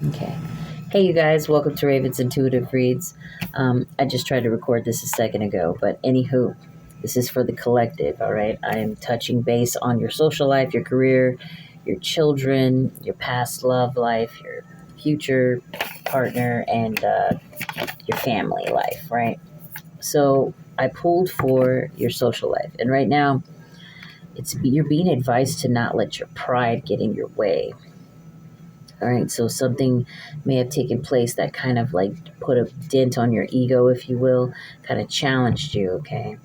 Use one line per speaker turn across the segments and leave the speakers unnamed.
Okay. Hey, you guys, welcome to Raven's Intuitive Reads. I just tried to record this a second ago, but anywho, this is for the collective, all right? I am touching base on your social life, your career, your children, your past love life, your future partner, and your family life, right? So I pulled for your social life, and right now, you're being advised to not let your pride get in your way. All right, so something may have taken place that kind of like put a dent on your ego, if you will, kind of challenged you, okay?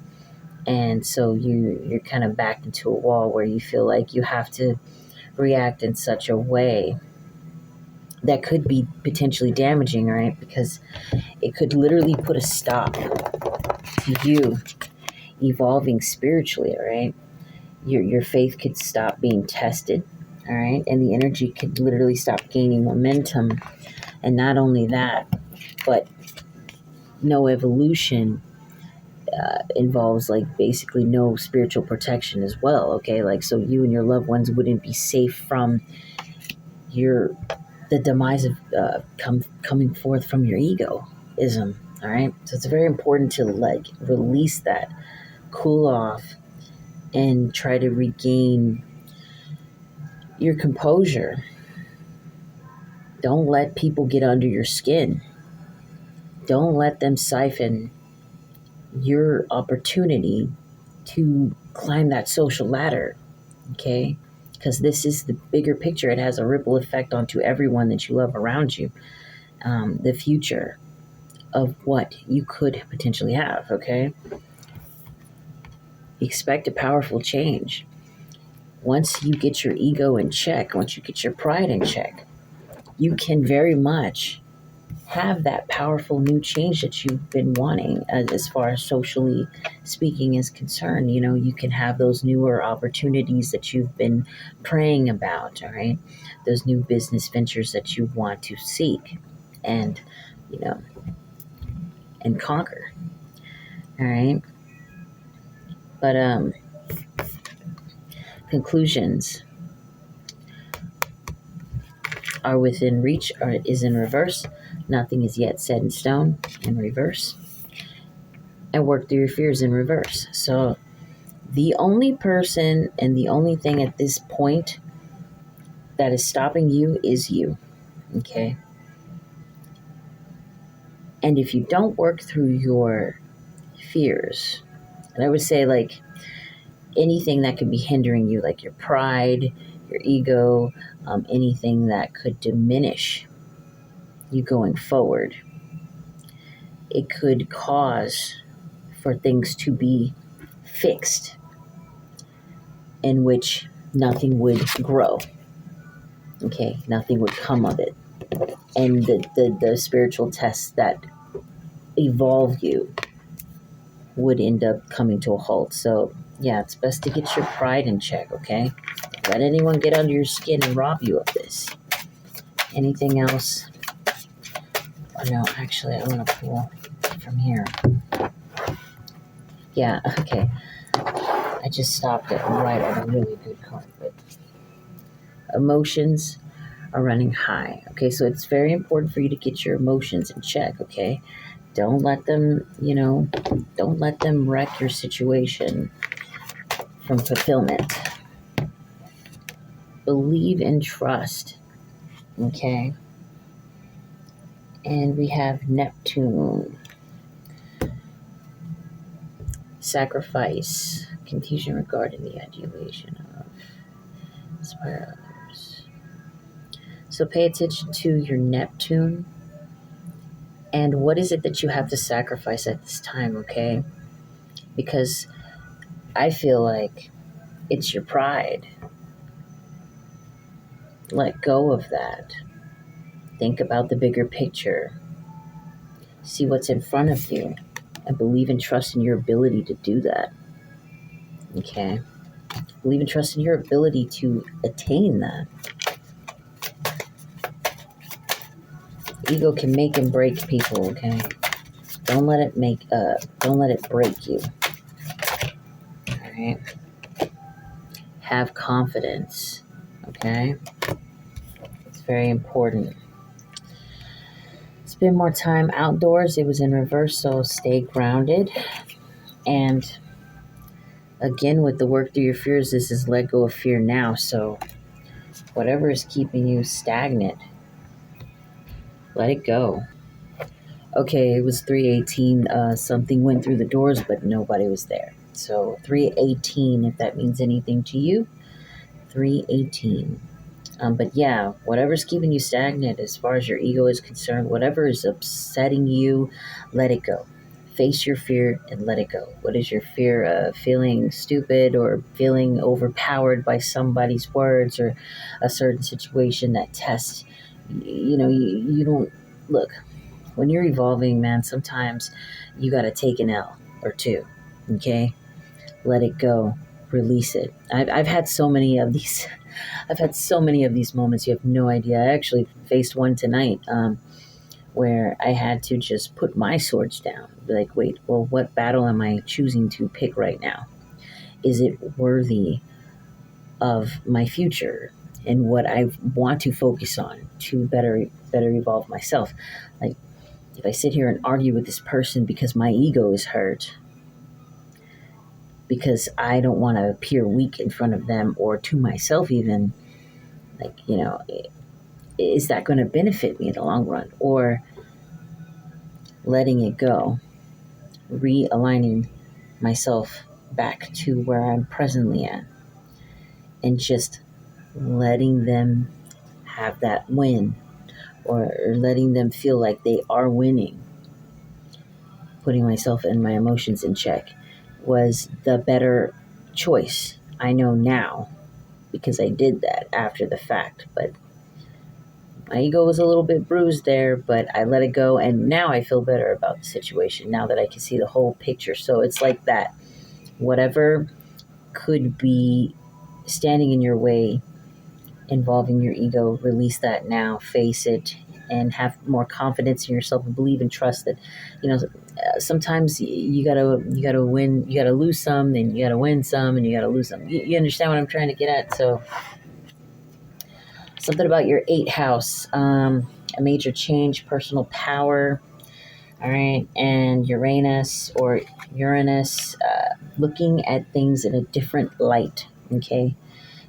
And so you're kind of backed into a wall where you feel like you have to react in such a way that could be potentially damaging, right? Because it could literally put a stop to you evolving spiritually, all right? Your faith could stop being tested, all right? And the energy could literally stop gaining momentum. And not only that, but no evolution involves like basically no spiritual protection as well. Okay, like so you and your loved ones wouldn't be safe from your the demise of coming forth from your egoism. All right, so it's very important to like release that, cool off, and try to regain your composure. Don't let people get under your skin. Don't let them siphon your opportunity to climb that social ladder, okay? Because this is the bigger picture. It has a ripple effect onto everyone that you love around you. The future of what you could potentially have, okay? Expect a powerful change. Once you get your ego in check, once you get your pride in check, you can very much have that powerful new change that you've been wanting as far as socially speaking is concerned. You know, you can have those newer opportunities that you've been praying about, all right? Those new business ventures that you want to seek and, you know, and conquer, all right? But conclusions are within reach or is in reverse. Nothing is yet set in stone in reverse. And work through your fears in reverse. So the only person and the only thing at this point that is stopping you is you, okay? And if you don't work through your fears, and I would say like anything that could be hindering you, like your pride, your ego, anything that could diminish you going forward, it could cause for things to be fixed in which nothing would grow, okay? Nothing would come of it. And the spiritual tests that evolve you would end up coming to a halt. So yeah, it's best to get your pride in check, okay? Let anyone get under your skin and rob you of this. Anything else? Oh, no, actually, I want to pull from here. Yeah, okay. I just stopped it right on a really good card, but emotions are running high. Okay, so it's very important for you to get your emotions in check, okay? Don't let them, don't let them wreck your situation from fulfillment. Believe and trust, okay? And we have Neptune. Sacrifice. Confusion regarding the adulation of inspire others. So pay attention to your Neptune. And what is it that you have to sacrifice at this time, okay? Because I feel like it's your pride. Let go of that. Think about the bigger picture. See what's in front of you and believe and trust in your ability to do that. Okay? Believe and trust in your ability to attain that. Ego can make and break people, okay? Don't let it break you. All right? Have confidence, okay? It's very important. spend more time outdoors. It was in reverse, so stay grounded. And again, with the work through your fears, this is let go of fear now. So whatever is keeping you stagnant, let it go. Okay, it was 318. Something went through the doors, but nobody was there. So 318, if that means anything to you, 318. But yeah, whatever's keeping you stagnant as far as your ego is concerned, whatever is upsetting you, let it go. Face your fear and let it go. What is your fear of? Feeling stupid or feeling overpowered by somebody's words or a certain situation that tests, you don't, look, when you're evolving, man, sometimes you got to take an L or two, okay? Let it go. Release it. I've had so many of these. I've had so many of these moments. You have no idea. I actually faced one tonight where I had to just put my swords down. Like, wait, well, what battle am I choosing to pick right now? Is it worthy of my future and what I want to focus on to better evolve myself? Like, if I sit here and argue with this person because my ego is hurt, because I don't want to appear weak in front of them or to myself even, like, is that going to benefit me in the long run? Or letting it go, realigning myself back to where I'm presently at, and just letting them have that win, or letting them feel like they are winning, putting myself and my emotions in check was the better choice. I know now because I did that after the fact, but my ego was a little bit bruised there, but I let it go, and now I feel better about the situation now that I can see the whole picture. So it's like that. Whatever could be standing in your way, involving your ego, release that now, face it, and have more confidence in yourself and believe and trust that, sometimes you gotta win, you gotta lose some, and you gotta win some, and you gotta lose some. You understand what I'm trying to get at? So something about your 8th house, a major change, personal power, all right, and Uranus, looking at things in a different light, okay,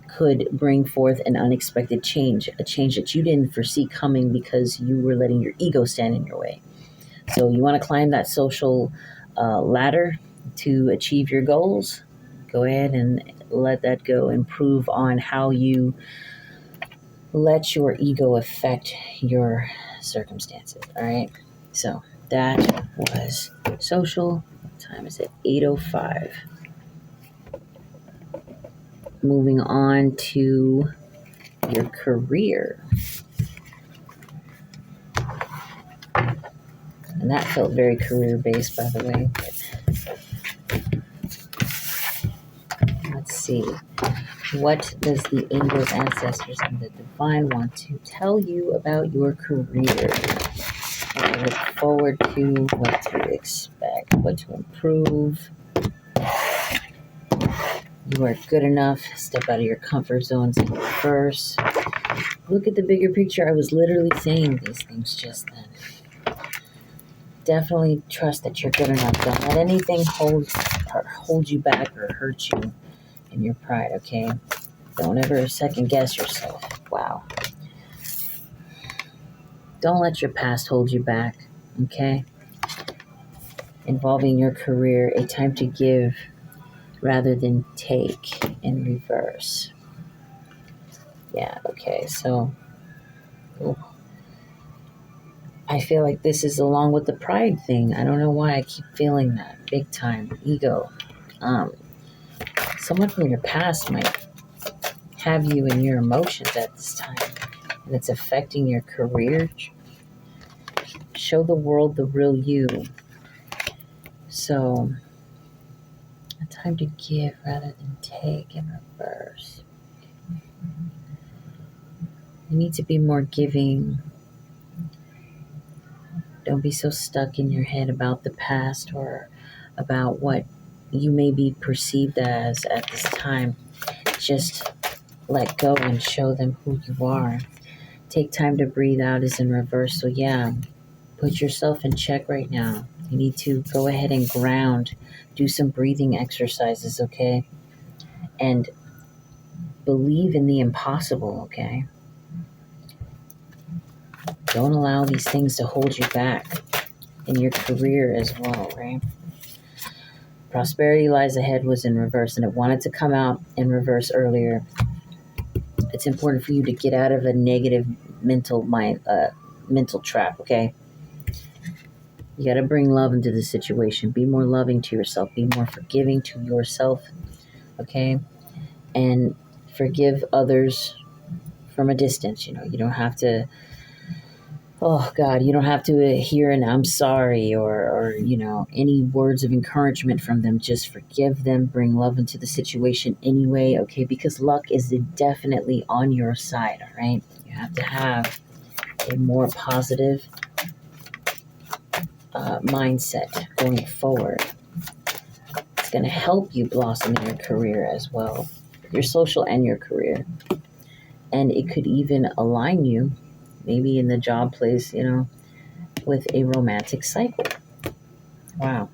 could bring forth an unexpected change, a change that you didn't foresee coming because you were letting your ego stand in your way. So you want to climb that social ladder to achieve your goals, go ahead and let that go. Improve on how you let your ego affect your circumstances. All right. So that was social. What time is it? 8:05. Moving on to your career. And that felt very career based, by the way. But let's see. What does the angels, ancestors, and the divine want to tell you about your career? I look forward to, what to expect, what to improve. You are good enough. Step out of your comfort zones in reverse. Look at the bigger picture. I was literally saying these things just then. Definitely trust that you're good enough. Don't let anything hold you back or hurt you in your pride, okay? Don't ever second guess yourself. Wow. Don't let your past hold you back, okay? Involving your career, a time to give rather than take in reverse. Yeah, okay, so I feel like this is along with the pride thing. I don't know why I keep feeling that. Big time. Ego. Someone from your past might have you in your emotions at this time, and it's affecting your career. Show the world the real you. So, a time to give rather than take in reverse. You need to be more giving. Don't be so stuck in your head about the past or about what you may be perceived as at this time. Just let go and show them who you are. Take time to breathe out is in reverse. So yeah, Put yourself in check right now. You need to go ahead and ground. Do some breathing exercises, okay? And believe in the impossible, okay? Don't allow these things to hold you back in your career as well, right? Prosperity lies ahead was in reverse, and it wanted to come out in reverse earlier. It's important for you to get out of a negative mental trap, okay? You got to bring love into the situation. Be more loving to yourself. Be more forgiving to yourself, okay? And forgive others from a distance. You don't have to, oh God, you don't have to hear an I'm sorry or any words of encouragement from them. Just forgive them. Bring love into the situation anyway, okay? Because luck is definitely on your side, all right? You have to have a more positive mindset going forward. It's going to help you blossom in your career as well, your social and your career. And it could even align you, maybe in the job place, with a romantic cycle. Wow.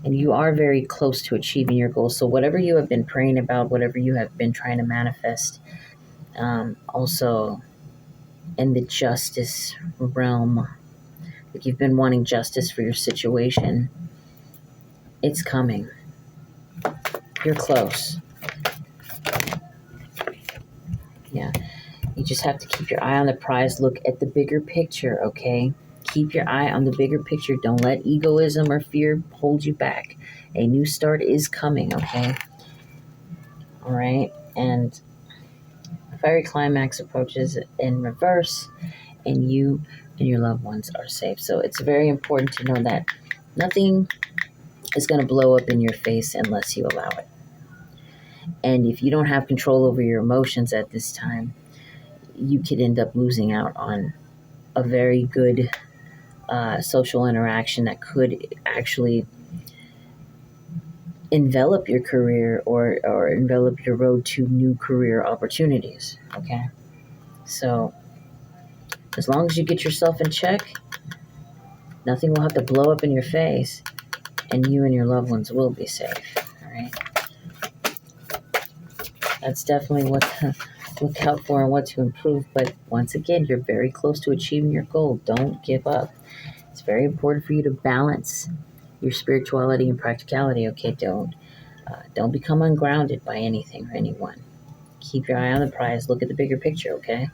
And you are very close to achieving your goals. So whatever you have been praying about, whatever you have been trying to manifest, also in the justice realm, if you've been wanting justice for your situation, it's coming. You're close. Yeah. You just have to keep your eye on the prize. Look at the bigger picture, okay? Keep your eye on the bigger picture. Don't let egoism or fear hold you back. A new start is coming, okay? All right? And a fiery climax approaches in reverse, and you and your loved ones are safe. So it's very important to know that nothing is going to blow up in your face unless you allow it. And if you don't have control over your emotions at this time, you could end up losing out on a very good social interaction that could actually envelop your career or envelop your road to new career opportunities, okay? So as long as you get yourself in check, nothing will have to blow up in your face, and you and your loved ones will be safe, all right? That's definitely what to look out for and what to improve. But once again, you're very close to achieving your goal. Don't give up. It's very important for you to balance your spirituality and practicality, okay? Don't become ungrounded by anything or anyone. Keep your eye on the prize. Look at the bigger picture, okay?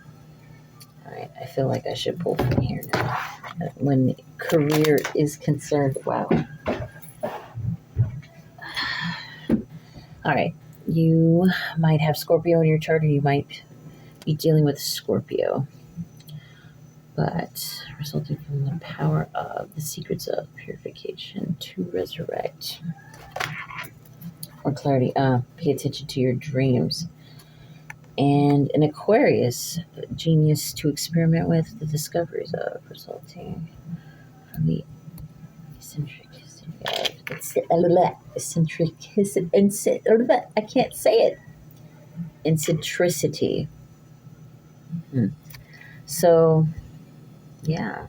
All right, I feel like I should pull from here now. When career is concerned, wow. All right, you might have Scorpio in your chart, or you might be dealing with Scorpio. But resulting from the power of the secrets of purification to resurrect. Or clarity, pay attention to your dreams. And an Aquarius, genius to experiment with the discoveries of resulting from the I can't say it. Eccentricity. So, yeah.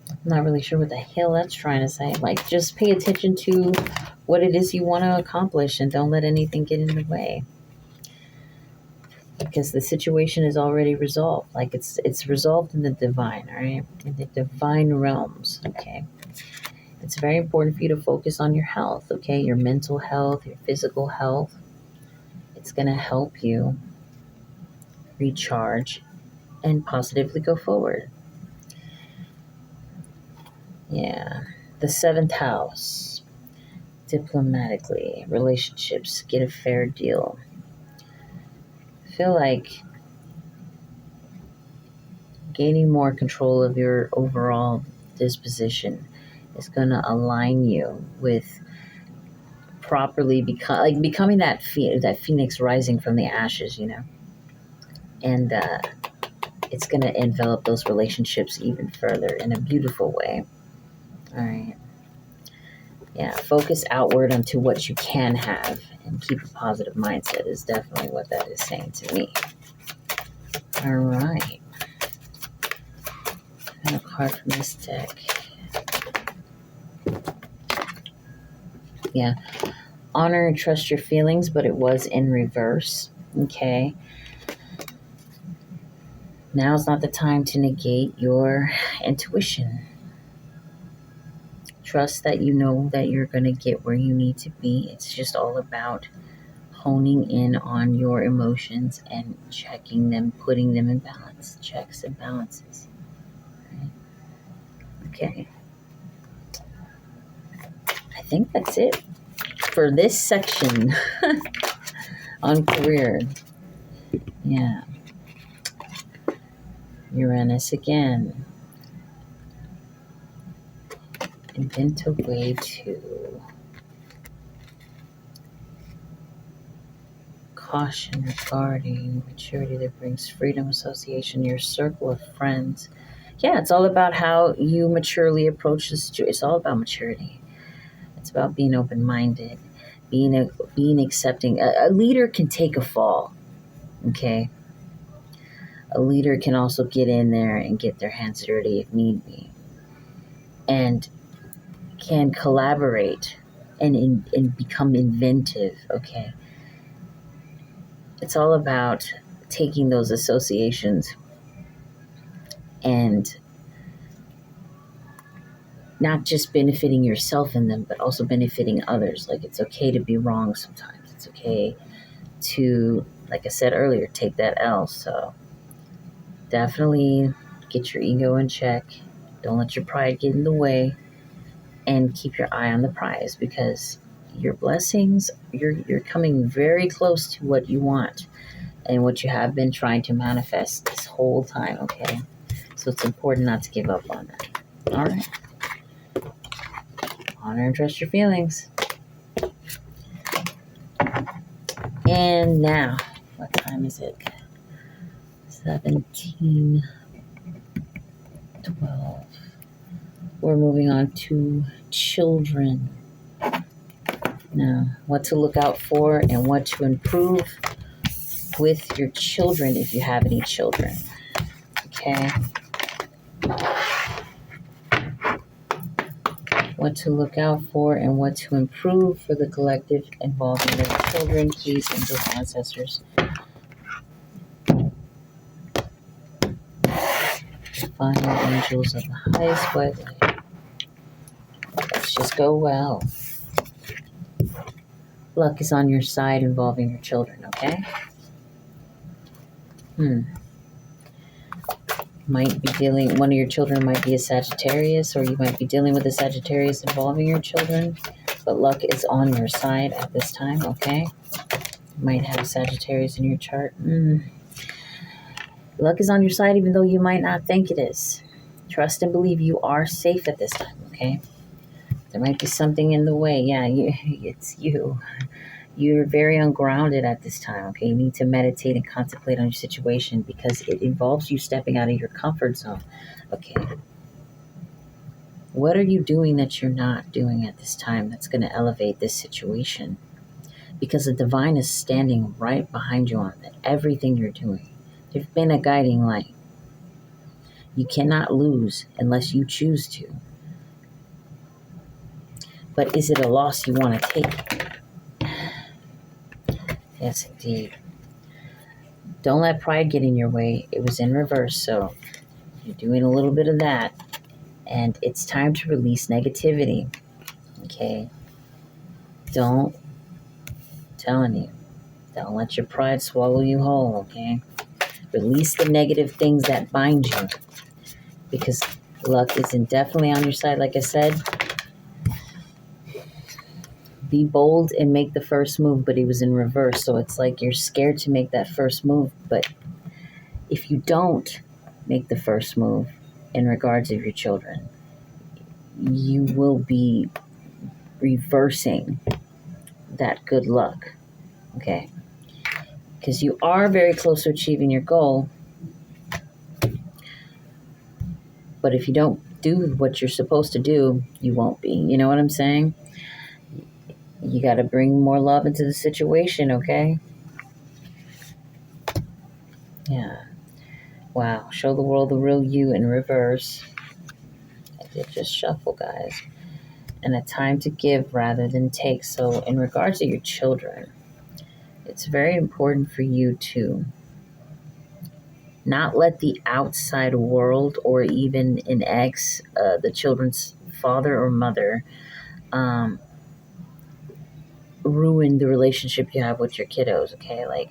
I'm not really sure what the hell that's trying to say. Like, just pay attention to what it is you want to accomplish and don't let anything get in the way. Because the situation is already resolved. Like, it's resolved in the divine, all right? In the divine realms, okay? It's very important for you to focus on your health, okay? Your mental health, your physical health. It's going to help you recharge and positively go forward. Yeah. The 7th house. Diplomatically, relationships, get a fair deal. I feel like gaining more control of your overall disposition is going to align you with properly becoming that phoenix rising from the ashes, and it's going to envelop those relationships even further in a beautiful way. All right. Yeah, focus outward onto what you can have and keep a positive mindset is definitely what that is saying to me. All right. Final card from this deck. Yeah. Honor and trust your feelings, but it was in reverse. Okay. Now's not the time to negate your intuition. Trust that you know that you're going to get where you need to be. It's just all about honing in on your emotions and checking them, putting them in balance. Checks and balances. Right? Okay. I think that's it for this section on career. Yeah. Uranus again. Invent a way to caution regarding maturity that brings freedom, association, your circle of friends. Yeah, it's all about how you maturely approach this. It's all about maturity. It's about being open-minded, being accepting. A leader can take a fall, okay? A leader can also get in there and get their hands dirty if need be, and can collaborate and become inventive, okay? It's all about taking those associations and not just benefiting yourself in them, but also benefiting others. Like, it's okay to be wrong sometimes. It's okay to, like I said earlier, take that L. So definitely get your ego in check. Don't let your pride get in the way, and keep your eye on the prize, because your blessings, you're coming very close to what you want and what you have been trying to manifest this whole time, okay? So it's important not to give up on that. All right. Honor and trust your feelings. And now, what time is it? 17:12. We're moving on to children. Now, what to look out for and what to improve with your children if you have any children. Okay? What to look out for and what to improve for the collective involving their children. Please, angels, ancestors. Final angels of the highest white light. Let's just go well. Luck is on your side involving your children, okay? Might be one of your children might be a Sagittarius, or you might be dealing with a Sagittarius involving your children, but luck is on your side at this time, okay? You might have Sagittarius in your chart. Luck is on your side even though you might not think it is. Trust and believe you are safe at this time, okay? There might be something in the way. Yeah, it's you. You're very ungrounded at this time, okay? You need to meditate and contemplate on your situation because it involves you stepping out of your comfort zone, okay? What are you doing that you're not doing at this time that's going to elevate this situation? Because the divine is standing right behind you on that, everything you're doing. There's been a guiding light. You cannot lose unless you choose to. But is it a loss you want to take? Yes, indeed. Don't let pride get in your way. It was in reverse, so you're doing a little bit of that. And it's time to release negativity, okay? Don't let your pride swallow you whole, okay? Release the negative things that bind you, because luck isn't definitely on your side, like I said. Be bold and make the first move, but it was in reverse. So it's like you're scared to make that first move. But if you don't make the first move in regards of your children, you will be reversing that good luck. Okay? Because you are very close to achieving your goal. But if you don't do what you're supposed to do, you won't be. You know what I'm saying? You got to bring more love into the situation, okay? Yeah. Wow. Show the world the real you in reverse. Collective. Just shuffle, guys. And a time to give rather than take. So in regards to your children, it's very important for you to not let the outside world or even an ex, the children's father or mother, um, ruin the relationship you have with your kiddos, okay? Like,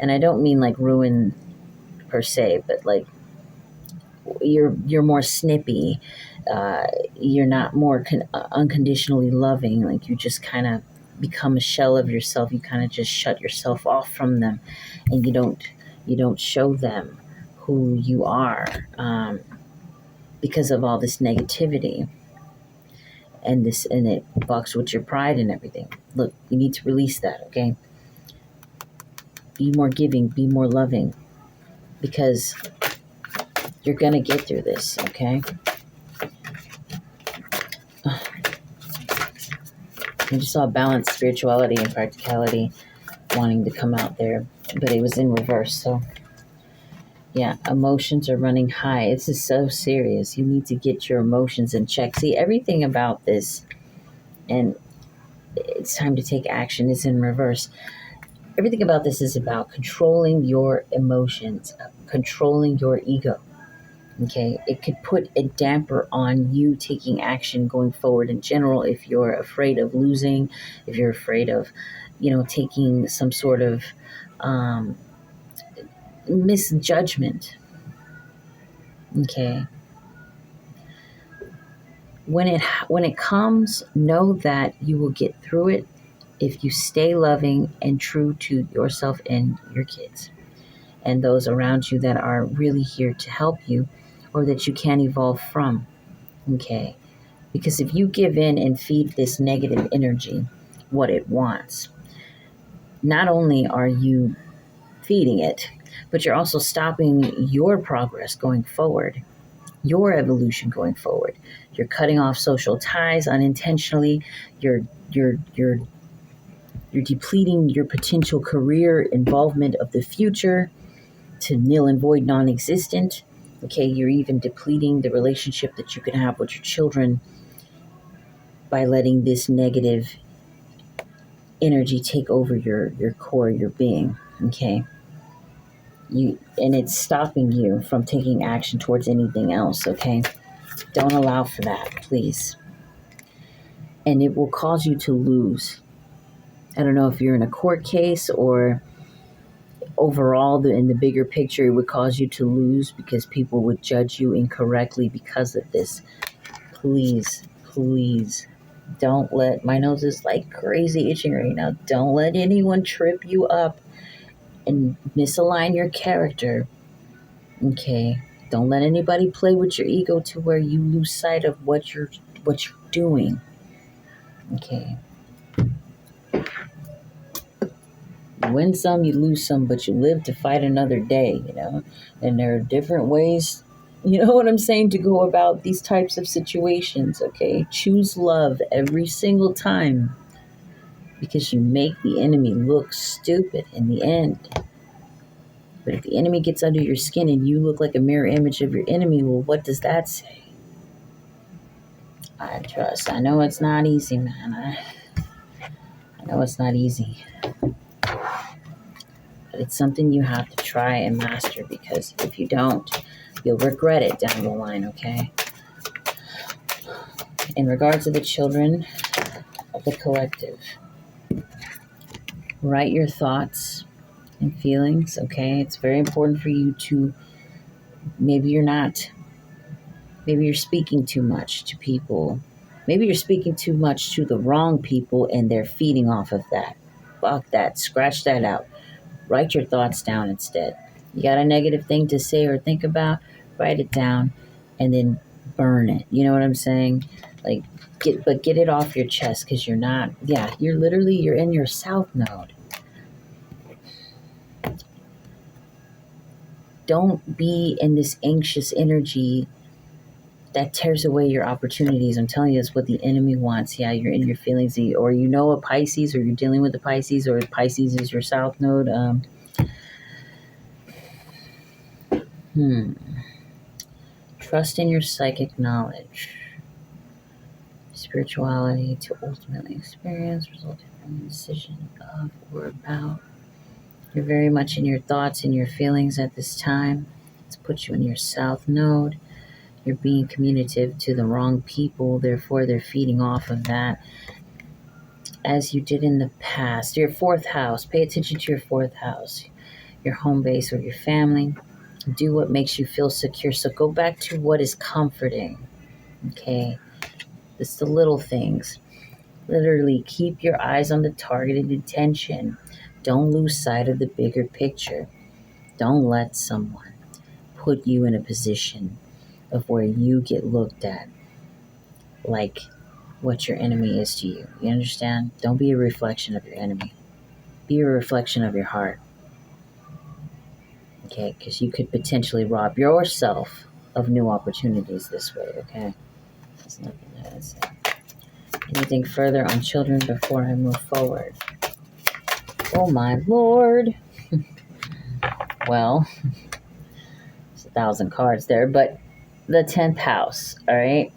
and I don't mean like ruin per se, but like you're more snippy, you're not more unconditionally loving, like you just kind of become a shell of yourself. You kind of just shut yourself off from them, and you don't show them who you are, because of all this negativity and it fucks with your pride and everything. Look, you need to release that, okay? Be more giving, be more loving, because you're gonna get through this, okay? I just saw balance, spirituality, and practicality wanting to come out there, but it was in reverse. So, yeah, emotions are running high. This is so serious. You need to get your emotions in check. See, everything about this, and it's time to take action, is in reverse. Everything about this is about controlling your emotions, controlling your ego. Okay, it could put a damper on you taking action going forward in general if you're afraid of losing, if you're afraid of, taking some sort of misjudgment. Okay, when it comes, know that you will get through it if you stay loving and true to yourself and your kids and those around you that are really here to help you or that you can evolve from. Okay. Because if you give in and feed this negative energy what it wants, not only are you feeding it, but you're also stopping your progress going forward, your evolution going forward. You're cutting off social ties unintentionally. You're depleting your potential career involvement of the future to nil and void, non-existent. Okay, you're even depleting the relationship that you can have with your children by letting this negative energy take over your core, your being. Okay, and it's stopping you from taking action towards anything else. Okay, don't allow for that, please. And it will cause you to lose. I don't know if you're in a court case or overall in the bigger picture, it would cause you to lose because people would judge you incorrectly because of this. Please don't let, my nose is like crazy itching right now, don't let anyone trip you up and misalign your character. Okay, don't let anybody play with your ego to where you lose sight of what you're doing. Okay, you win some, you lose some, but you live to fight another day, and there are different ways, you know what I'm saying, to go about these types of situations. Okay, choose love every single time, because you make the enemy look stupid in the end. But if the enemy gets under your skin and you look like a mirror image of your enemy, well, what does that say? I know it's not easy, man. I know it's not easy. But it's something you have to try and master, because if you don't, you'll regret it down the line, okay? In regards to the children of the collective, write your thoughts and feelings, okay? It's very important for you to, maybe you're speaking too much to people. Maybe you're speaking too much to the wrong people and they're feeding off of that. Fuck that. Scratch that out. Write your thoughts down instead. You got a negative thing to say or think about, write it down and then burn it. You know what I'm saying? Like, get it off your chest, because you're in your south node. Don't be in this anxious energy that tears away your opportunities. I'm telling you, it's what the enemy wants. Yeah, you're in your feelings, or a Pisces, or you're dealing with a Pisces, or Pisces is your south node. Trust in your psychic knowledge. spirituality to ultimately experience, resulting from a decision of or about. You're very much in your thoughts and your feelings at this time. It's put you in your south node. You're being communicative to the wrong people, therefore they're feeding off of that as you did in the past. Your fourth house, pay attention to your fourth house, your home base or your family. Do what makes you feel secure. So go back to what is comforting. Okay, it's the little things. Literally keep your eyes on the targeted intention. Don't lose sight of the bigger picture. Don't let someone put you in a position of where you get looked at like what your enemy is to you. You understand? Don't be a reflection of your enemy. Be a reflection of your heart. Okay, because you could potentially rob yourself of new opportunities this way. Okay, there's nothing that I say. Anything further on children before I move forward? Oh my Lord. Well, there's 1,000 cards there, but the 10th house, all right?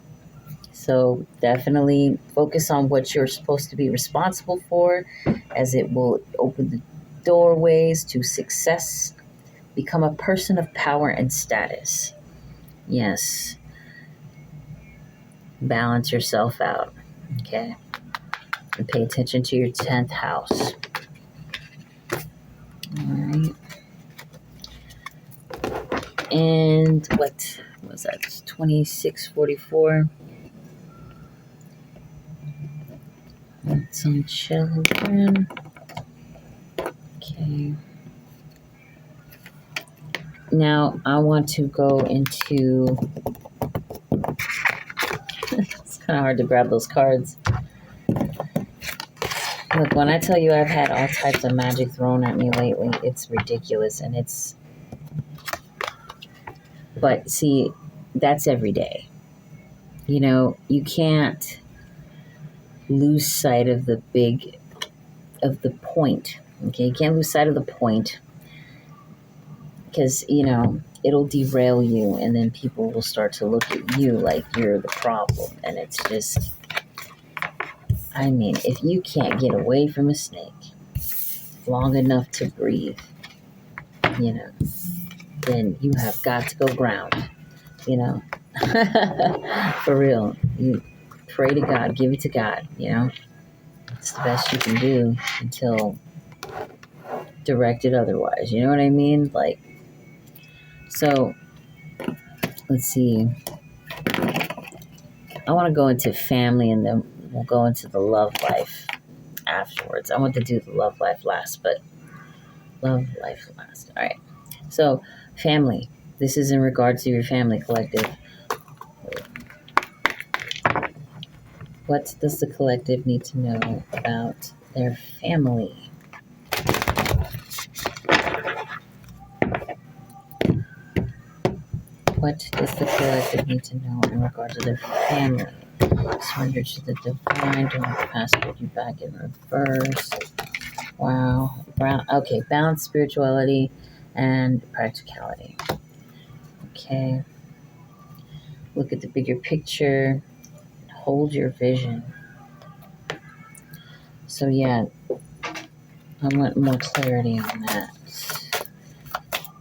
So definitely focus on what you're supposed to be responsible for, as it will open the doorways to success. Become a person of power and status. Yes. Balance yourself out, okay? And pay attention to your 10th house. All right. And what was that? 2644. Some children. Okay. Now I want to go into. It's kind of hard to grab those cards. Look, when I tell you I've had all types of magic thrown at me lately, it's ridiculous, and it's. But see, that's every day. You know, you can't lose sight of the point. Okay, you can't lose sight of the point, because, you know, it'll derail you, and then people will start to look at you like you're the problem. And it's just, I mean, if you can't get away from a snake long enough to breathe, you know, then you have got to go ground, you know. For real. You pray to God, give it to God, you know. It's the best you can do until directed otherwise. You know what I mean? Like, so let's see. I want to go into family, and then we'll go into the love life afterwards. I want to do the love life last, but love life last. All right. So, family. This is in regards to your family collective. What does the collective need to know about their family? What does the collective need to know in regard to their family? Surrender to the divine. Do not passport you back in reverse. Wow. Okay. Balance, spirituality, and practicality. Okay. Look at the bigger picture. Hold your vision. So yeah, I want more clarity on that.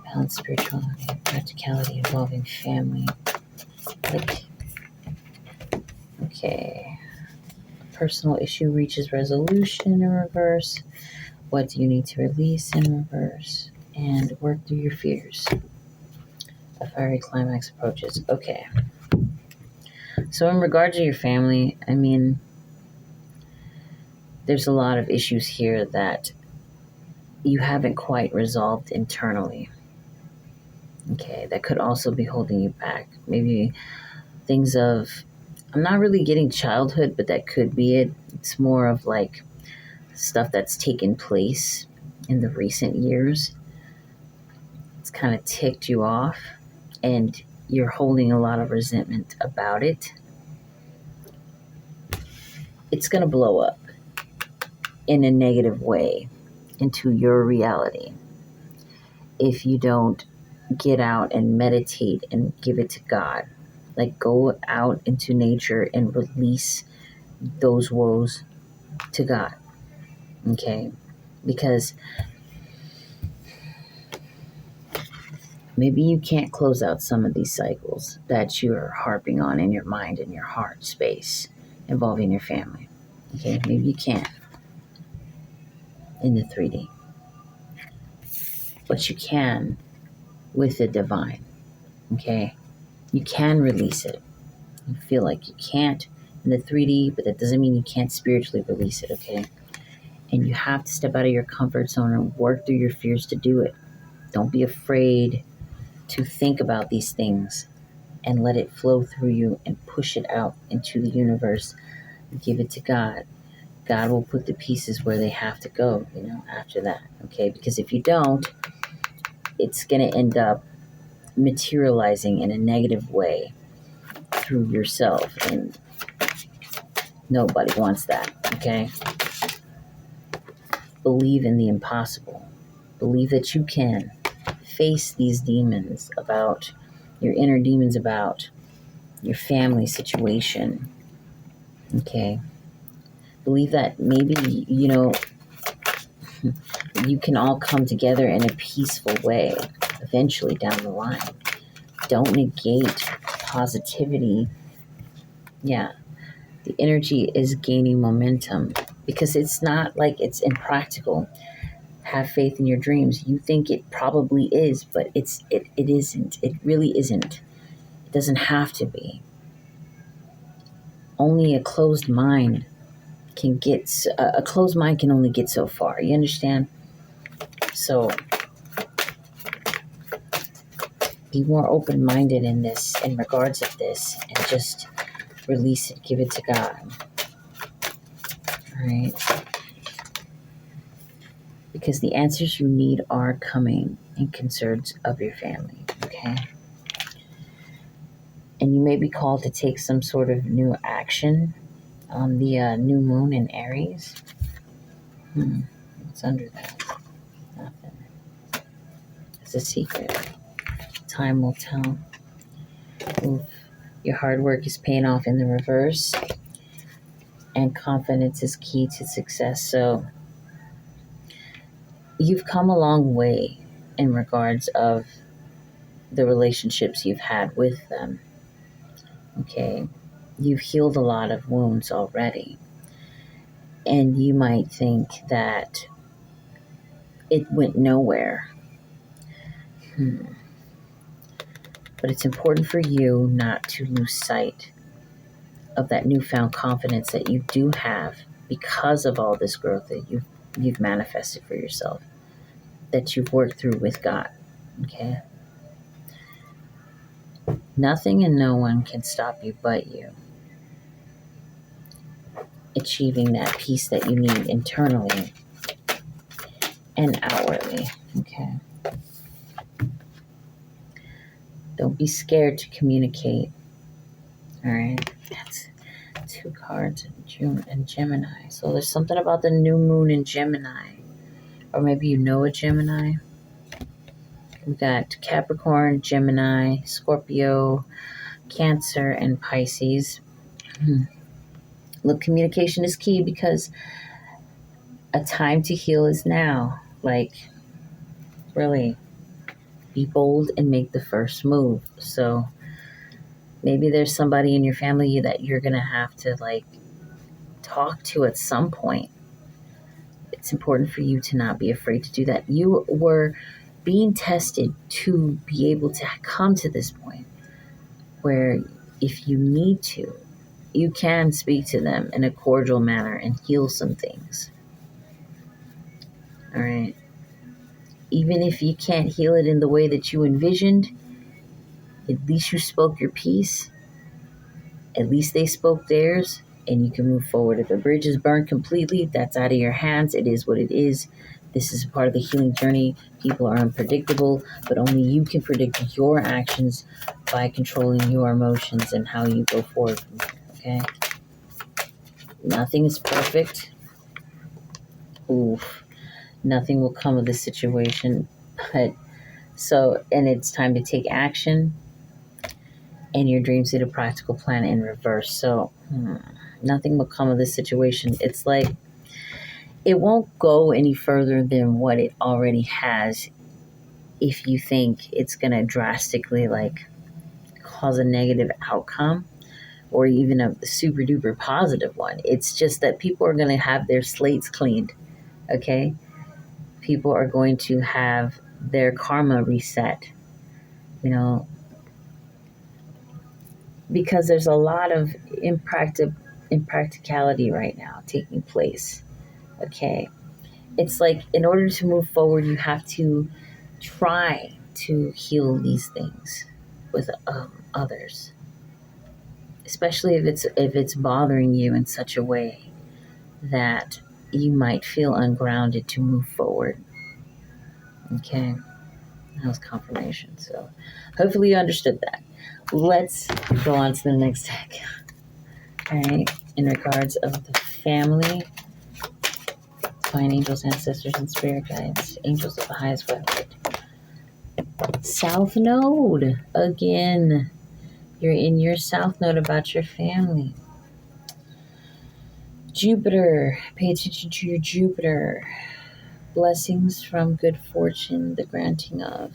Balance, spirituality, and practicality involving family. Like, okay. A personal issue reaches resolution in reverse. What do you need to release in reverse? And work through your fears. A fiery climax approaches. Okay. So in regard to your family, I mean, there's a lot of issues here that you haven't quite resolved internally. Okay, that could also be holding you back. Maybe things of, I'm not really getting childhood, but that could be it. It's more of like stuff that's taken place in the recent years. It's kind of ticked you off, and you're holding a lot of resentment about it. It's going to blow up in a negative way into your reality if you don't get out and meditate and give it to God. Like, go out into nature and release those woes to God. Okay? Because maybe you can't close out some of these cycles that you're harping on in your mind and your heart space involving your family. Okay? Maybe you can't in the 3D. But you can with the divine. Okay? You can release it. You feel like you can't in the 3D, but that doesn't mean you can't spiritually release it, okay? And you have to step out of your comfort zone and work through your fears to do it. Don't be afraid to think about these things and let it flow through you and push it out into the universe. Give it to God. God will put the pieces where they have to go, after that, okay? Because if you don't, it's going to end up materializing in a negative way through yourself, and nobody wants that, okay? Believe in the impossible. Believe that you can face these demons about your inner demons, about your family situation, okay? Believe that maybe, you can all come together in a peaceful way eventually down the line. Don't negate positivity. Yeah, the energy is gaining momentum because it's not like it's impractical. Have faith in your dreams. You think it probably is, but it isn't. It really isn't. It doesn't have to be. Only a closed mind can only get so far. You understand? So be more open-minded in regards of this, and just release it. Give it to God. All right? Because the answers you need are coming in concerns of your family, okay? And you may be called to take some sort of new action on the new moon in Aries. What's under that? Nothing. It's a secret. Time will tell. Oof. Your hard work is paying off in the reverse, and confidence is key to success. So you've come a long way in regards of the relationships you've had with them. Okay? You've healed a lot of wounds already. And you might think that it went nowhere. But it's important for you not to lose sight of that newfound confidence that you do have because of all this growth that you've manifested for yourself, that you've worked through with God. Okay? Nothing and no one can stop you but you achieving that peace that you need internally and outwardly. Okay? Don't be scared to communicate. All right? That's 2 cards in June and Gemini. So there's something about the new moon in Gemini. Or maybe you know a Gemini. We got Capricorn, Gemini, Scorpio, Cancer, and Pisces. Look, communication is key because a time to heal is now. Like, really, be bold and make the first move. So maybe there's somebody in your family that you're going to have to, talk to at some point. It's important for you to not be afraid to do that. You were being tested to be able to come to this point where if you need to, you can speak to them in a cordial manner and heal some things. All right. Even if you can't heal it in the way that you envisioned, at least you spoke your piece. At least they spoke theirs, and you can move forward. If a bridge is burned completely, that's out of your hands. It is what it is. This is part of the healing journey. People are unpredictable, but only you can predict your actions by controlling your emotions and how you go forward from there, okay? Nothing is perfect. Oof. Nothing will come of this situation. And it's time to take action, and your dreams need a practical plan in reverse. So, Nothing will come of this situation. It's like it won't go any further than what it already has if you think it's going to drastically like cause a negative outcome or even a super duper positive one. It's just that people are going to have their slates cleaned, okay? People are going to have their karma reset, you know, because there's a lot of impracticality right now taking place, okay? It's like in order to move forward, you have to try to heal these things with others, especially if it's bothering you in such a way that you might feel ungrounded to move forward. Okay, that was confirmation. So hopefully you understood that. Let's go on to the next deck. All right, in regards of the family, divine angels, ancestors, and spirit guides, angels of the highest vibrate. South Node again. You're in your South Node about your family. Jupiter, pay attention to your Jupiter. Blessings from good fortune, the granting of.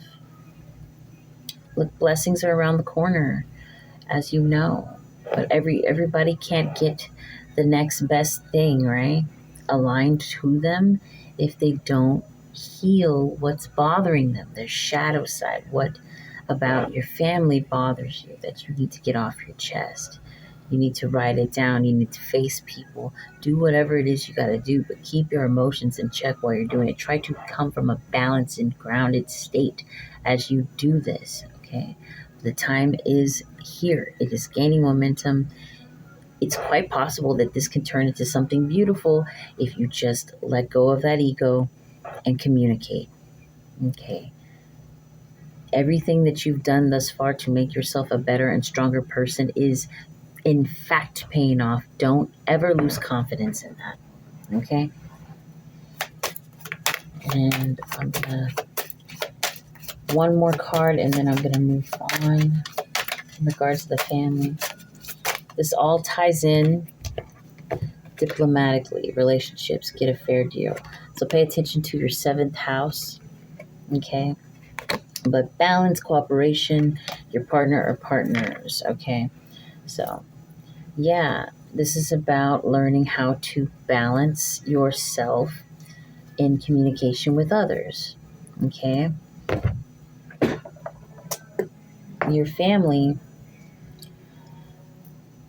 Look, blessings are around the corner, as you know. But everybody can't get the next best thing, right? Aligned to them if they don't heal what's bothering them, their shadow side. What about your family bothers you that you need to get off your chest? You need to write it down. You need to face people. Do whatever it is you got to do, but keep your emotions in check while you're doing it. Try to come from a balanced and grounded state as you do this, okay? The time is here. It is gaining momentum. It's quite possible that this can turn into something beautiful if you just let go of that ego and communicate, okay? Everything that you've done thus far to make yourself a better and stronger person is in fact paying off. Don't ever lose confidence in that, okay? And I'm gonna one more card and then I'm gonna move on in regards to the family. This all ties in diplomatically. Relationships, get a fair deal. So pay attention to your 7th house, okay? But balance, cooperation, your partner or partners, okay? So yeah, this is about learning how to balance yourself in communication with others, okay? Your family,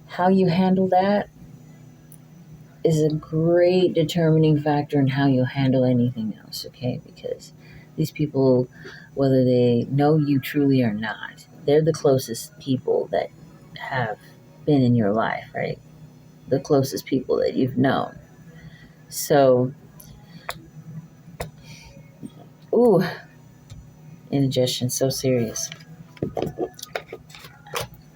how you handle that is a great determining factor in how you'll handle anything else, okay? Because these people, whether they know you truly or not, they're the closest people that have been in your life, right? The closest people that you've known. So, ooh, indigestion, so serious.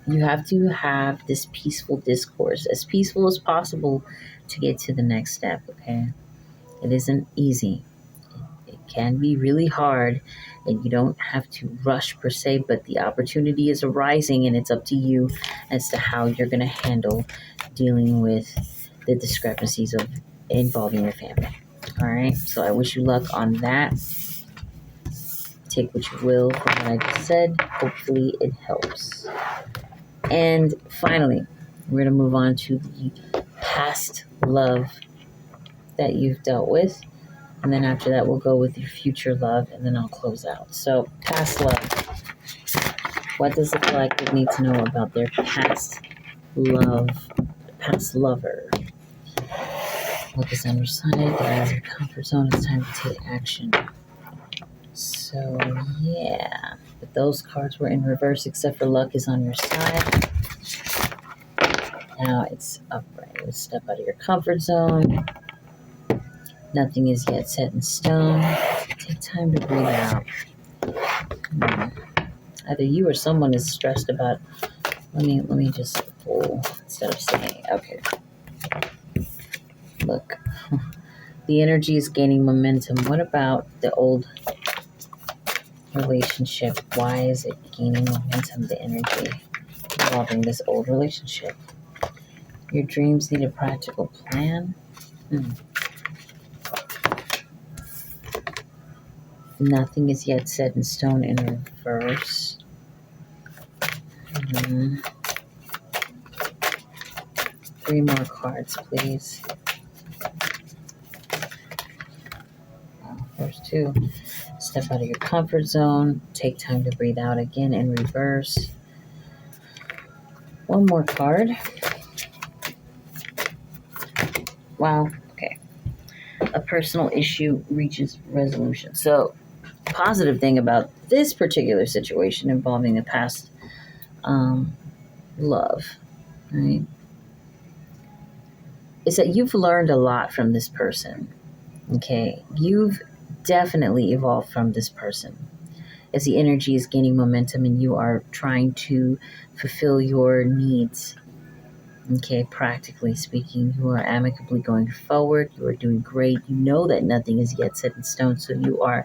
You have to have this peaceful discourse, as peaceful as possible to get to the next step, okay? It isn't easy. It can be really hard, and you don't have to rush per se, but the opportunity is arising, and it's up to you as to how you're going to handle dealing with the discrepancies of involving your family. All right, so I wish you luck on that. Take what you will from what I just said. Hopefully it helps. And finally, we're going to move on to the past love that you've dealt with. And then after that, we'll go with your future love, and then I'll close out. So, past love. What does the collective need to know about their past love, past lover? What is on your side? Get out of your comfort zone. It's time to take action. So, yeah. But those cards were in reverse, except for luck is on your side. Now it's upright. Let's step out of your comfort zone. Nothing is yet set in stone. Take time to breathe out. Either you or someone is stressed about. Let me just pull instead of saying. Okay. Look, the energy is gaining momentum. What about the old relationship? Why is it gaining momentum? The energy involving this old relationship. Your dreams need a practical plan. Nothing is yet set in stone in reverse. Hmm. 3 more cards, please. First 2. Step out of your comfort zone. Take time to breathe out again in reverse. 1 more card. Wow. Okay. A personal issue reaches resolution. So, positive thing about this particular situation involving a past love, right, is that you've learned a lot from this person. Okay. You've definitely evolved from this person. As the energy is gaining momentum and you are trying to fulfill your needs. Okay, practically speaking, you are amicably going forward. You are doing great. You know that nothing is yet set in stone, so you are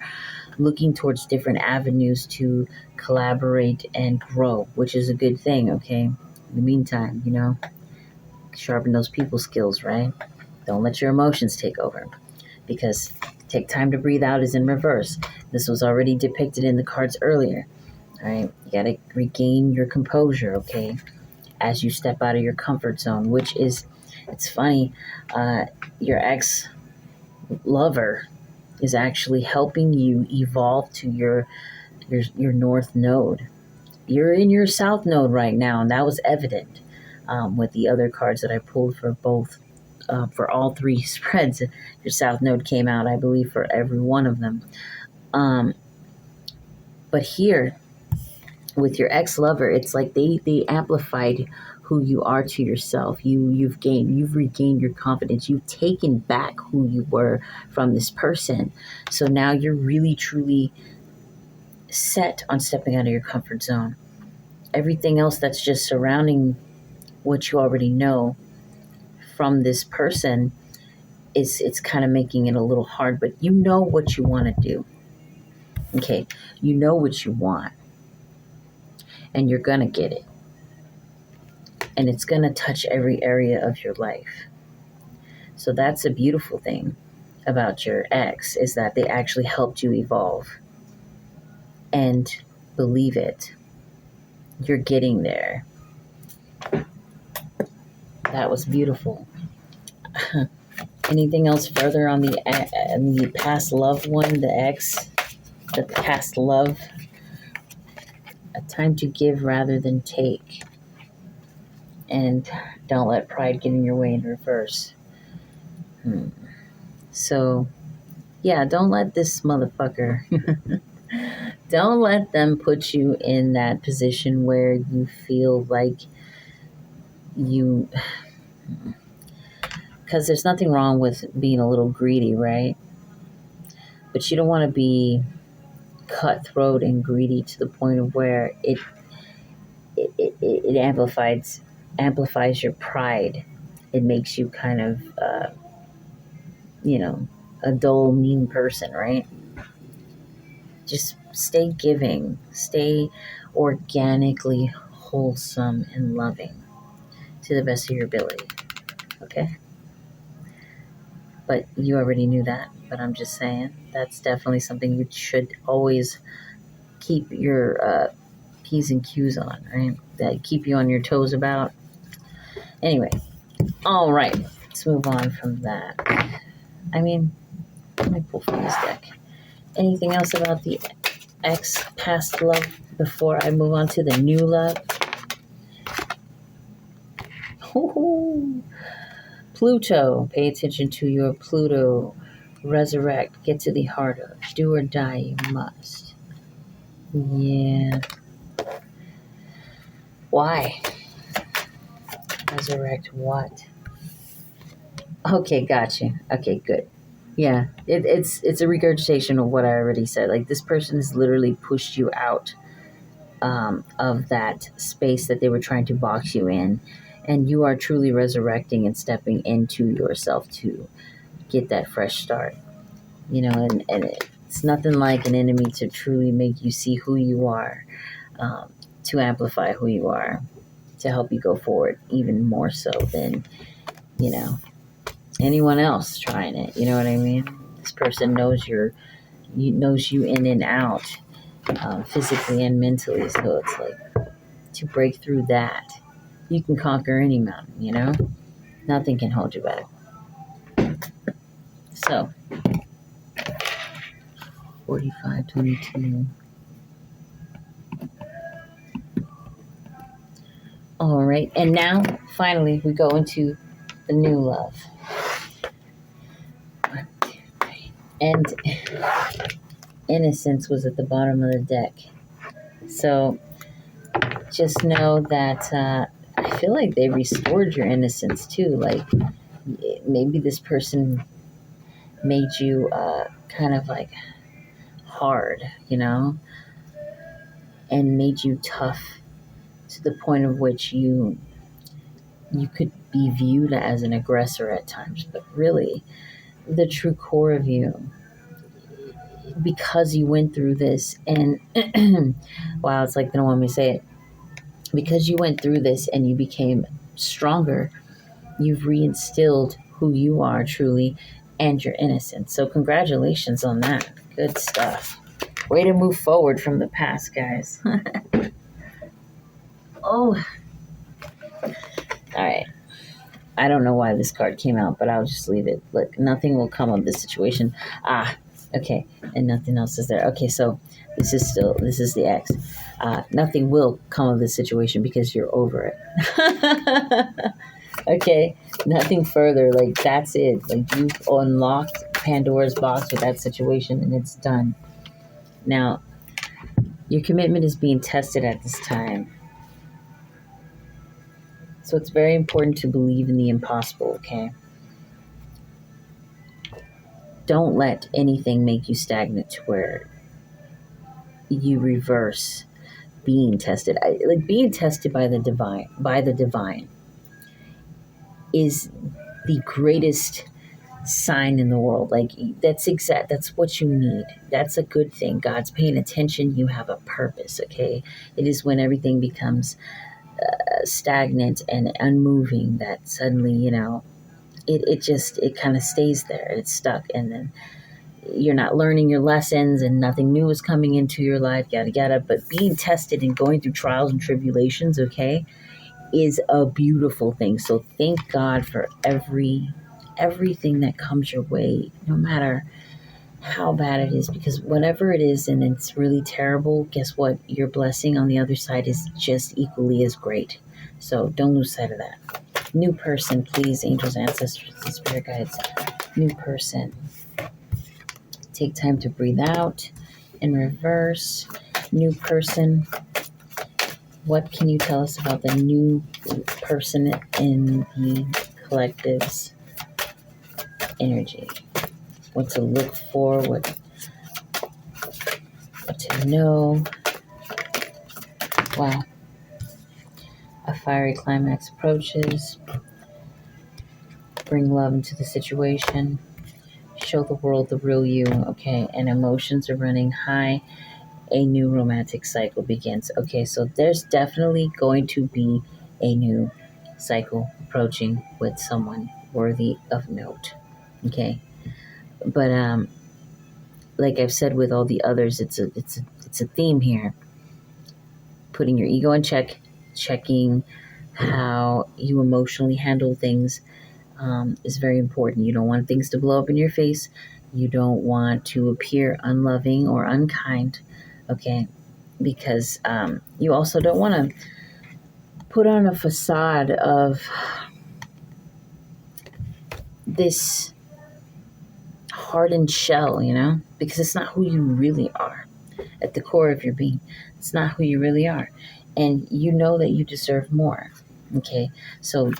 looking towards different avenues to collaborate and grow, which is a good thing, okay? In the meantime, sharpen those people skills, right? Don't let your emotions take over, because take time to breathe out is in reverse. This was already depicted in the cards earlier, all right? You got to regain your composure, okay, as you step out of your comfort zone, which is, it's funny, your ex-lover is actually helping you evolve to your north node. You're in your south node right now, and that was evident with the other cards that I pulled for both, for all 3 spreads. Your south node came out, I believe, for every one of them. But here, with your ex-lover, it's like they amplified who you are to yourself. You've regained your confidence. You've taken back who you were from this person. So now you're really truly set on stepping out of your comfort zone. Everything else that's just surrounding what you already know from this person it's kind of making it a little hard, but you know what you want to do. Okay, you know what you want, and you're gonna get it. And it's going to touch every area of your life. So that's a beautiful thing about your ex, is that they actually helped you evolve. And believe it, you're getting there. That was beautiful. Anything else further on the past love one, the ex, the past love? A time to give rather than take. And don't let pride get in your way in reverse. So, yeah, don't let this motherfucker, don't let them put you in that position where you feel like you, because there's nothing wrong with being a little greedy, right? But you don't want to be cutthroat and greedy to the point of where it amplifies your pride. It makes you kind of, a dull, mean person, right? Just stay giving, stay organically wholesome and loving to the best of your ability, okay? But you already knew that, but I'm just saying that's definitely something you should always keep your P's and Q's on, right? That keep you on your toes about. Anyway, all right, let's move on from that. Let me pull from this deck. Anything else about the ex past love before I move on to the new love? Ooh. Pluto, pay attention to your Pluto. Resurrect, get to the heart of. Do or die, you must. Yeah. Why? Resurrect what? Okay, gotcha. Okay, good. Yeah, it's a regurgitation of what I already said. Like, this person has literally pushed you out of that space that they were trying to box you in, and you are truly resurrecting and stepping into yourself to get that fresh start. And it's nothing like an enemy to truly make you see who you are, to amplify who you are, to help you go forward, even more so than, anyone else trying it. You know what I mean? This person knows knows you in and out, physically and mentally. So it's like, to break through that, you can conquer any mountain. Nothing can hold you back. So 4522. All right, and now finally we go into the new love. 1, 2, 3. And innocence was at the bottom of the deck. So just know that I feel like they restored your innocence too. Like, maybe this person made you kind of like hard, and made you tough to the point of which you could be viewed as an aggressor at times. But really, the true core of you, because you went through this, and wow, it's like they don't want me to say it, because you went through this and you became stronger, you've reinstilled who you are truly and your innocence. So congratulations on that. Good stuff. Way to move forward from the past, guys. Oh, all right. I don't know why this card came out, but I'll just leave it. Look, nothing will come of this situation. Okay, and nothing else is there. Okay, so this is the X. Nothing will come of this situation because you're over it. Okay, nothing further. Like, that's it. Like, you've unlocked Pandora's box with that situation, and it's done. Now, your commitment is being tested at this time. So it's very important to believe in the impossible, okay? Don't let anything make you stagnant to where you reverse being tested. Like, being tested by the divine is the greatest sign in the world. Like, that's what you need. That's a good thing. God's paying attention. You have a purpose, okay? It is when everything becomes stagnant and unmoving that suddenly, it kind of stays there. It's stuck, and then you're not learning your lessons, and nothing new is coming into your life, yada yada. But being tested and going through trials and tribulations, okay, is a beautiful thing. So thank God for everything that comes your way, no matter how bad it is, because whatever it is and it's really terrible, guess what? Your blessing on the other side is just equally as great. So don't lose sight of that. New person, please, angels, ancestors, and spirit guides. New person. Take time to breathe out in reverse. New person. What can you tell us about the new person in the collective's energy? What to look for, what to know. Wow. A fiery climax approaches. Bring love into the situation. Show the world the real you, okay? And emotions are running high. A new romantic cycle begins. Okay, so there's definitely going to be a new cycle approaching with someone worthy of note. Okay? But like I've said with all the others, it's a theme here. Putting your ego in check, checking how you emotionally handle things is very important. You don't want things to blow up in your face. You don't want to appear unloving or unkind, okay? Because you also don't want to put on a facade of this hardened shell, because it's not who you really are. At the core of your being, it's not who you really are. And you know that you deserve more, okay? So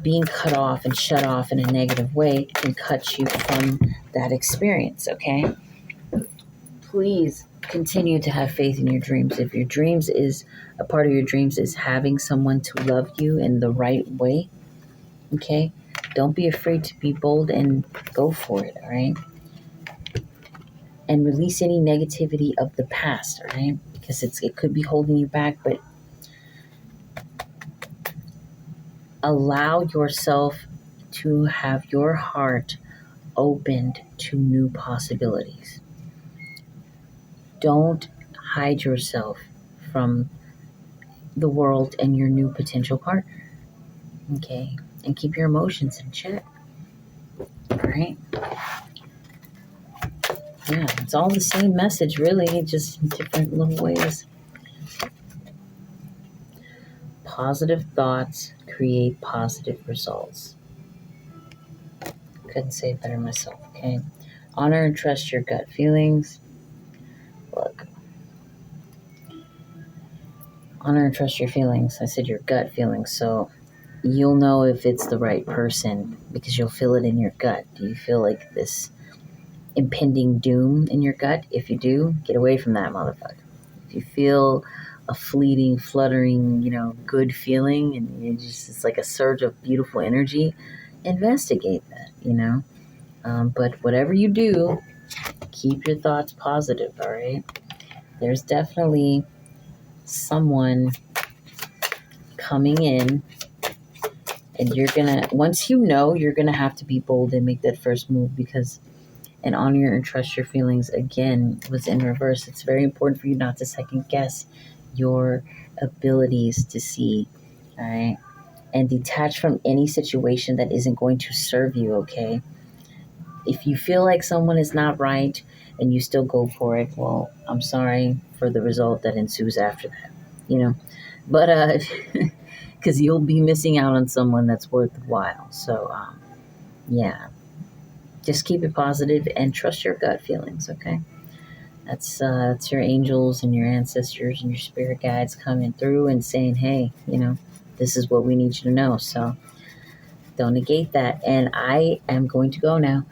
being cut off and shut off in a negative way can cut you from that experience, okay? Please continue to have faith in your dreams. If your dreams is, a part of your dreams is having someone to love you in the right way, okay? Don't be afraid to be bold and go for it, all right? And release any negativity of the past, all right? Because it could be holding you back, but Allow yourself to have your heart opened to new possibilities. Don't hide yourself from the world and your new potential partner. Okay? And keep your emotions in check. All right? Yeah, it's all the same message, really, just in different little ways. Positive thoughts create positive results. Couldn't say it better myself, okay? Honor and trust your gut feelings. Look, honor and trust your feelings. I said your gut feelings, so you'll know if it's the right person because you'll feel it in your gut. Do you feel like this impending doom in your gut? If you do, get away from that motherfucker. If you feel a fleeting, fluttering, good feeling, and it's like a surge of beautiful energy, investigate that. But whatever you do, keep your thoughts positive, all right? There's definitely someone coming in, and once you're gonna have to be bold and make that first move because, and honor and trust your feelings again was in reverse. It's very important for you not to second guess your abilities to see, all right? And detach from any situation that isn't going to serve you, okay? If you feel like someone is not right and you still go for it, well, I'm sorry for the result that ensues after that. But because you'll be missing out on someone that's worthwhile. So yeah, just keep it positive and trust your gut feelings, okay? That's your angels and your ancestors and your spirit guides coming through and saying, hey, this is what we need you to know. So don't negate that. And I am going to go now.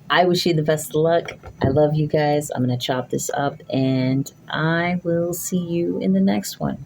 I wish you the best of luck. I love you guys. I'm going to chop this up and I will see you in the next one.